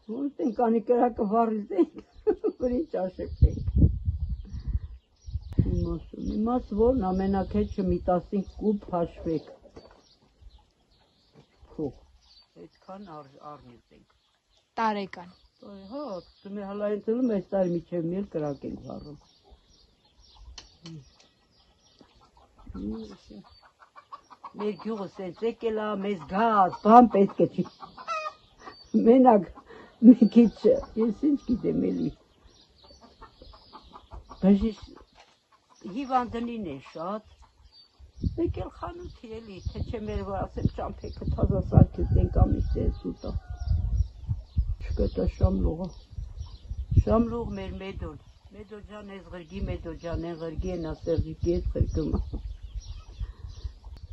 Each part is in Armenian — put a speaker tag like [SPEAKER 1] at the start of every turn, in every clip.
[SPEAKER 1] Ոնց ենք անի կրակը վառից ենք, որ ինչ աշեպենք։ Իմաց որն ամենակեչը մի 15 կուբ հաշվեք։ Փող, այդքան առնիվ ենք։
[SPEAKER 2] Տարեկան։
[SPEAKER 1] Հա, ծմի հալային ծլում այս տարի միջև մի էլ կրակ ենք վառում։ Մեր գյուղը սենց եկել է, մեզ գազ, բան պետք է չի։ Մենակ մի քիչ, ես ինչ գիտեմ էլի։ Բժիշկ հիվանդնին է շատ։ Եկել խանութի էլի, թե չէ մեր որ ասեմ ճամփեքը թազա սարքեց ենք ամիս է սուտա։ Չկետա Շամլուղը։ Շամլուղ մեր մեդոլ։ Մեդոլ ջան ես ղրգի մեդոլ ջան են ղրգի են ասերժիկի ես ղրգում։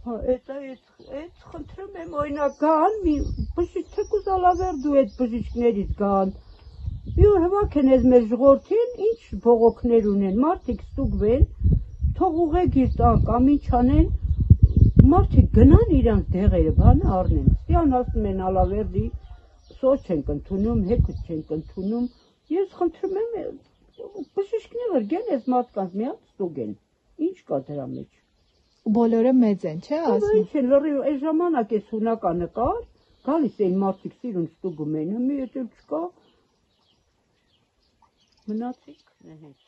[SPEAKER 1] Հա, այդ խնդրում եմ օրինակ գան, բժիշկ թեկուզ ալավերդու այդ բժիշկներից գան։ Մի օր հվակ են ես մեր ժողովրդին, ինչ բողոքներ ունեն, մարդիկ ստուգվեն, թող ուղեգիր տան կամ ինչ անեն, մարդիկ գնան իրանց դեղերը, բանը առնեն։ Ստյան ասում են ալավերդի, սոչ ենք ընդունում, հեքուց չենք ընդունում, ես խնդրում եմ բժիշկները գեն ես մարդկանց մի հատ ստուգեն, ինչ կա դրա մեջ։
[SPEAKER 2] Բոլորը մեծ են, չէ՞ ասում։
[SPEAKER 1] Ինչ են լրիվ այս ժամանակ էս հունականը կար, գալիս էին մարդիկ սիրուն ստուգում էին, մի հետ էլ չկա, մնացիք նեհեջ։